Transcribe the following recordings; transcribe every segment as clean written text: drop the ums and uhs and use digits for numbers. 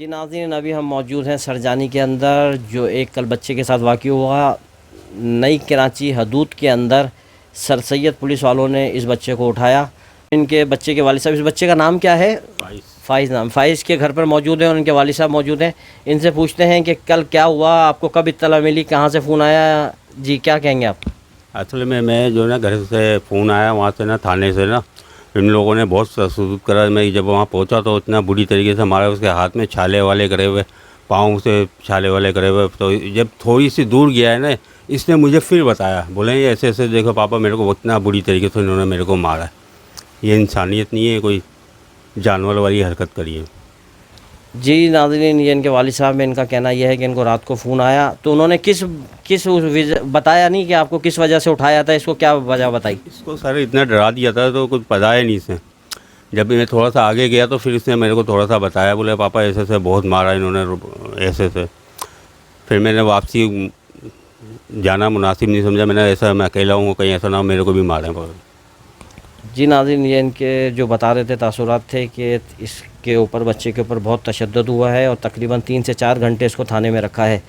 जी नाज़रीन, अभी हम मौजूद हैं सरजानी के अंदर, जो एक कल बच्चे के साथ वाक़या हुआ। नई कराची हदूद के अंदर सर सैयद पुलिस वालों ने इस बच्चे को उठाया। इनके बच्चे के वालिद साहब, इस बच्चे का नाम क्या है? फ़ाइज़ नाम। फ़ाइज़ के घर पर मौजूद हैं और उनके वालिद साहब मौजूद हैं। इनसे पूछते हैं कि कल क्या हुआ, आपको कब इत्तला मिली, कहाँ से फ़ोन आया? जी, क्या कहेंगे आप? असल में मैं जो ना घर से फ़ोन आया वहाँ से ना, थाने से ना, इन लोगों ने बहुत ससूद करा। मैं जब वहाँ पहुँचा तो इतना बुरी तरीके से हमारे उसके हाथ में छाले वाले करे हुए, पाँव से छाले वाले करे हुए। तो जब थोड़ी सी दूर गया है ना, इसने मुझे फिर बताया, बोले ये ऐसे ऐसे देखो पापा, मेरे को इतना बुरी तरीके से इन्होंने मेरे को मारा है। ये इंसानियत नहीं है, कोई जानवर वाली हरकत करी है। जी नाज़रीन, ये इनके वालिद साहब में इनका कहना यह है कि इनको रात को फ़ोन आया तो उन्होंने बताया नहीं कि आपको किस वजह से उठाया था, इसको क्या वजह बताई? इसको सर इतना डरा दिया था तो कुछ पता ही नहीं इसे। जब मैं थोड़ा सा आगे गया तो फिर इसने मेरे को थोड़ा सा बताया, बोले पापा ऐसे ऐसे बहुत मारा इन्होंने, ऐसे ऐसे। फिर मैंने वापसी जाना मुनासिब नहीं समझा। मैंने ऐसा, मैं अकेला हूँ, कहीं ऐसा ना हो मेरे को भी मारें। जी नाज़रीन, ये इनके जो बता रहे थे तासुरात थे कि इसके ऊपर, बच्चे के ऊपर बहुत तशद्दुद हुआ है और तकरीबन 3 से 4 घंटे इसको थाने में रखा है।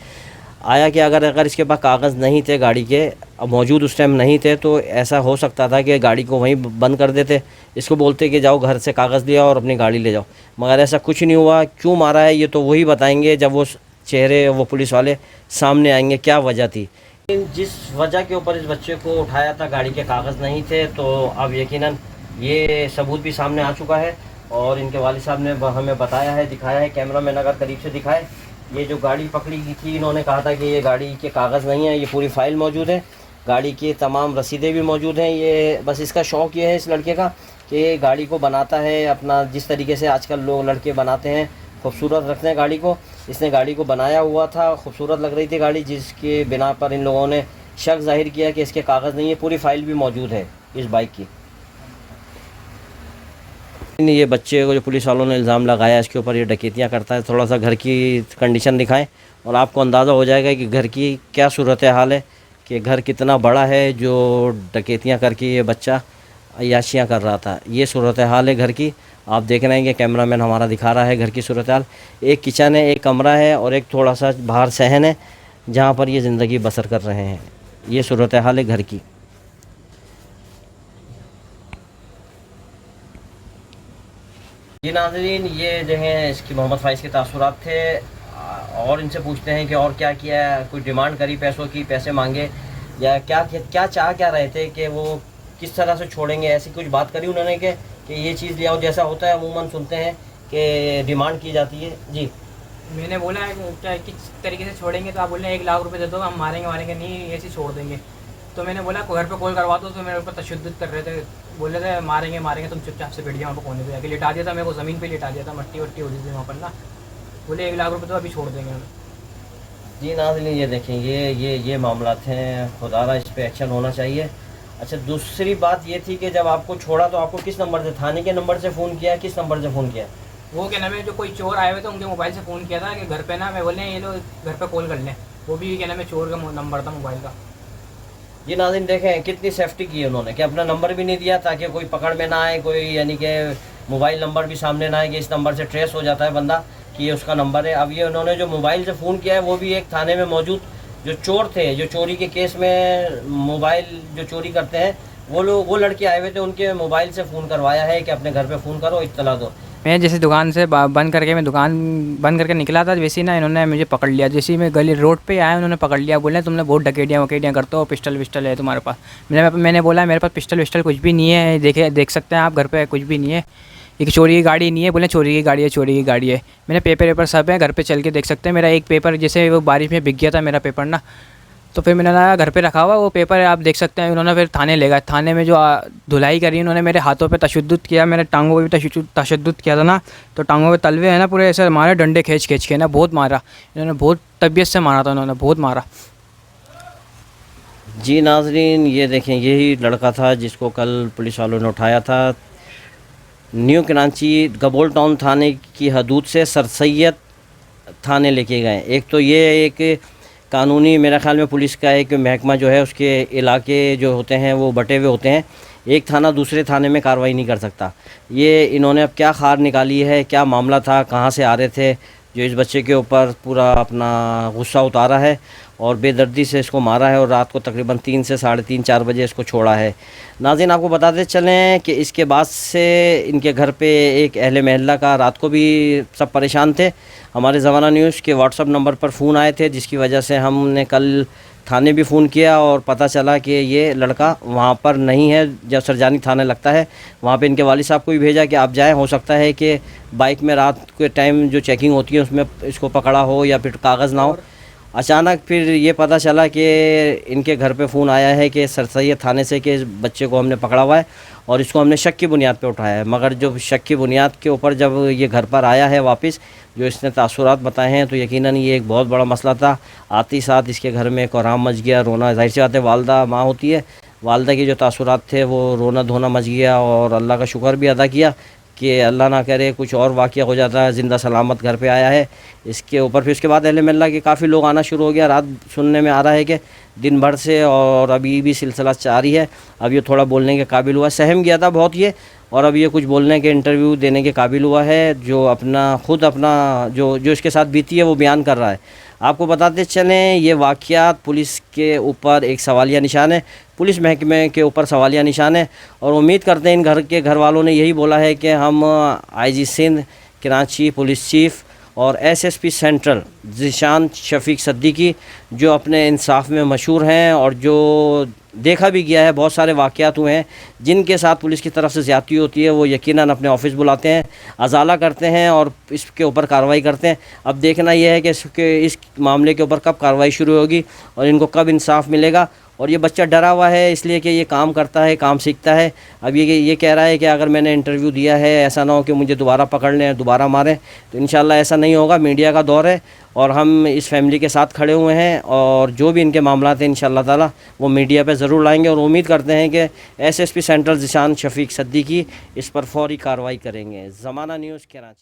आया कि अगर इसके पास कागज़ नहीं थे गाड़ी के, मौजूद उस टाइम नहीं थे, तो ऐसा हो सकता था कि गाड़ी को वहीं बंद कर देते, इसको बोलते कि जाओ घर से कागज़ ले आओ और अपनी गाड़ी ले जाओ। मगर ऐसा कुछ नहीं हुआ। क्यों मारा है ये तो वही बताएंगे जब वो चेहरे, वो पुलिस वाले सामने आएंगे, क्या वजह थी। जिस वजह के ऊपर इस बच्चे को उठाया था, गाड़ी के कागज़ नहीं थे, तो अब यकीनन ये सबूत भी सामने आ चुका है और इनके वालिद साहब ने हमें बताया है, दिखाया है। कैमरा मैन अगर करीब से दिखाए, ये जो गाड़ी पकड़ी की थी, इन्होंने कहा था कि ये गाड़ी के कागज़ नहीं है, ये पूरी फ़ाइल मौजूद है, गाड़ी की तमाम रसीदें भी मौजूद हैं। ये बस इसका शौक़ ये है इस लड़के का कि गाड़ी को बनाता है अपना, जिस तरीके से आजकल लोग लड़के बनाते हैं, खूबसूरत रखते हैं गाड़ी को। इसने गाड़ी को बनाया हुआ था, खूबसूरत लग रही थी गाड़ी, जिसके बिना पर इन लोगों ने शक ज़ाहिर किया कि इसके कागज़ नहीं है। पूरी फ़ाइल भी मौजूद है इस बाइक की। ये बच्चे को जो पुलिस वालों ने इल्ज़ाम लगाया इसके ऊपर, ये डकैतियाँ करता है, थोड़ा सा घर की कंडीशन दिखाएं और आपको अंदाज़ा हो जाएगा कि घर की क्या सूरत हाल है, कि घर कितना बड़ा है जो डकैतियाँ करके ये बच्चा अय्याशियाँ कर रहा था। ये सूरत हाल है घर की। आप देख रहे हैं कि कैमरामैन हमारा दिखा रहा है घर की सूरत हाल। एक किचन है, एक कमरा है और एक थोड़ा सा बाहर सहन है जहाँ पर ये ज़िंदगी बसर कर रहे हैं। ये सूरत हाल है घर की। जी नाज़रीन, ये जो है इसकी मोहम्मद फ़ाइज़ के तासुरात थे और इनसे पूछते हैं कि और क्या किया है, कोई डिमांड करी पैसों की, पैसे मांगे या क्या चाह क्या रहे थे, कि वो किस तरह से छोड़ेंगे, ऐसी कुछ बात करी उन्होंने कि ये चीज़ ले आओ, जैसा होता है अमूमन सुनते हैं कि डिमांड की जाती है। जी, मैंने बोला है क्या किस तरीके से छोड़ेंगे, तो आप बोल रहे हैं 1 लाख रुपए दे दो, हम मारेंगे नहीं, ऐसे छोड़ देंगे। तो मैंने बोला घर पे कॉल करवा दो, तो मेरे ऊपर तशद्दुद कर रहे थे, बोल रहे थे मारेंगे, तुम चुपचाप से बैठ जाओ। वहाँ पर कोने पे जाके लिटा दिया था, मेरे को ज़मीन पे लिटा दिया था, मट्टी वट्टी हो रही थी वहाँ पर ना। बोले 1 लाख रुपये तो अभी छोड़ देंगे हम। जी नाज़रीन, ये देखें, ये मामला थे, खुदारा इस पर एक्शन होना चाहिए। अच्छा, दूसरी बात ये थी कि जब आपको छोड़ा तो आपको किस नंबर से, थाने के नंबर से फ़ोन किया, किस नंबर से फ़ोन किया? वो क्या नाम है, जो कोई चोर आए हुए थे उनके मोबाइल से फ़ोन किया था कि घर पे ना, मैं बोले ये लोग घर पे कॉल कर लें। वो भी क्या नाम है, चोर का नंबर था मोबाइल का। जी नाज़रीन, देखें कितनी सेफ्टी की है उन्होंने, कि अपना नंबर भी नहीं दिया ताकि कोई पकड़ में ना आए, कोई यानी कि मोबाइल नंबर भी सामने ना आए कि इस नंबर से ट्रेस हो जाता है बंदा कि ये उसका नंबर है। अब ये उन्होंने जो मोबाइल से फ़ोन किया है वो भी एक थाने में मौजूद जो चोर थे, जो चोरी के केस में मोबाइल जो चोरी करते हैं, वो लड़के आए हुए थे, उनके मोबाइल से फ़ोन करवाया है कि अपने घर पे फ़ोन करो, इत्तला दो। मैं जैसे दुकान से बंद करके, मैं दुकान बंद करके निकला था, वैसे ही ना इन्होंने मुझे पकड़ लिया। जैसे ही मैं गली रोड पे आया, उन्होंने पकड़ लिया, बोले तुमने बहुत डकैतियाँ वकैतियाँ करते हो, पिस्टल विस्टल है तुम्हारे पास। मैंने बोला मेरे पास पिस्टल विस्टल कुछ भी नहीं है, देख सकते हैं आप घर पे कुछ भी नहीं है, एक चोरी की गाड़ी नहीं है। बोले चोरी की गाड़ी है। मैंने पेपर सब है, घर पर चल के देख सकते हैं। मेरा एक पेपर जैसे वो बारिश में बिक गया था मेरा पेपर ना, तो फिर मैंने लगा घर पे रखा हुआ वो पेपर आप देख सकते हैं। उन्होंने फिर थाने ले गए। थाने में जो धुलाई करी उन्होंने, मेरे हाथों पे तशद्दुद किया, मेरे टांगों पे भी तशद्दुद किया था ना, तो टांगों पे तलवे हैं ना पूरे ऐसे मारे, डंडे खींच के ना बहुत मारा इन्होंने, बहुत तबीयत से मारा था उन्होंने, बहुत मारा। जी नाज़रीन, ये देखें, यही लड़का था जिसको कल पुलिस वालों ने उठाया था। न्यू कराची गबोल टाउन थाने की हदूद से सर सैयद थाने लेके गए। एक तो ये एक कानूनी, मेरा ख्याल में पुलिस का एक महकमा जो है, उसके इलाके जो होते हैं वो बटे हुए होते हैं, एक थाना दूसरे थाने में कार्रवाई नहीं कर सकता। ये इन्होंने अब क्या खार निकाली है, क्या मामला था, कहाँ से आ रहे थे, जो इस बच्चे के ऊपर पूरा अपना गुस्सा उतारा है और बेदर्दी से इसको मारा है और रात को तकरीबन 3 से 3:30 4 बजे इसको छोड़ा है। नाज़रीन, आपको बताते चलें कि इसके बाद से इनके घर पे एक अहले महल्ला का रात को भी सब परेशान थे। हमारे ज़माना न्यूज़ के व्हाट्सअप नंबर पर फ़ोन आए थे, जिसकी वजह से हमने कल थाने भी फ़ोन किया और पता चला कि ये लड़का वहाँ पर नहीं है। जब सरजानी थाने लगता है वहाँ पे इनके वालिद साहब को भी भेजा कि आप जाएं, हो सकता है कि बाइक में रात के टाइम जो चेकिंग होती है उसमें इसको पकड़ा हो या फिर कागज़ ना हो। अचानक फिर ये पता चला कि इनके घर पे फ़ोन आया है कि सर सैयद थाने से कि इस बच्चे को हमने पकड़ा हुआ है और इसको हमने शक की बुनियाद पे उठाया है। मगर जो शक की बुनियाद के ऊपर जब ये घर पर आया है वापस, जो इसने तासुरात बताए हैं, तो यकीनन ये एक बहुत बड़ा मसला था। आते ही साथ इसके घर में कोहराम मच गया, रोना, जाहिर सी बात है, वालदा माँ होती है, वालदा के जो तासुरात थे वो रोना धोना मच गया और अल्लाह का शुक्र भी अदा किया कि अल्लाह ना करे कुछ और वाक़या हो जाता है, ज़िंदा सलामत घर पे आया है। इसके ऊपर फिर उसके बाद अहले महल्ला के काफ़ी लोग आना शुरू हो गया। रात सुनने में आ रहा है कि दिन भर से और अभी भी सिलसिला जारी है। अब ये थोड़ा बोलने के काबिल हुआ, सहम गया था बहुत ये, और अब ये कुछ बोलने के इंटरव्यू देने के काबिल हुआ है। जो अपना खुद अपना जो इसके साथ बीती है वो बयान कर रहा है। आपको बताते चलें, ये वाक़यात पुलिस के ऊपर एक सवालिया निशान है, पुलिस महकमे के ऊपर सवालिया निशान है। और उम्मीद करते हैं इन घर के घर वालों ने यही बोला है कि हम IG Sindh, Karachi police chief और SSP सेंट्रल ज़ीशान शफीक सिद्दीकी, जो अपने इंसाफ में मशहूर हैं और जो देखा भी गया है, बहुत सारे वाक़यात हुए हैं जिनके साथ पुलिस की तरफ से ज़्यादती होती है, वो यकीनन अपने ऑफिस बुलाते हैं, अजाला करते हैं और इसके ऊपर कार्रवाई करते हैं। अब देखना यह है कि इस मामले के ऊपर कब कार्रवाई शुरू होगी और इनको कब इंसाफ मिलेगा। और ये बच्चा डरा हुआ है इसलिए कि ये काम करता है, काम सीखता है। अब ये कह रहा है कि अगर मैंने इंटरव्यू दिया है, ऐसा ना हो कि मुझे दोबारा पकड़ लें, दोबारा मारें। तो इंशाल्लाह ऐसा नहीं होगा। मीडिया का दौर है और हम इस फैमिली के साथ खड़े हुए हैं और जो भी इनके मामला हैं इंशाल्लाह ताला वो मीडिया पे ज़रूर लाएंगे और उम्मीद करते हैं कि SSP सेंट्रल ज़ीशान शफीक सिद्दीकी इस पर फौरी कार्रवाई करेंगे। ज़माना न्यूज़, कराची।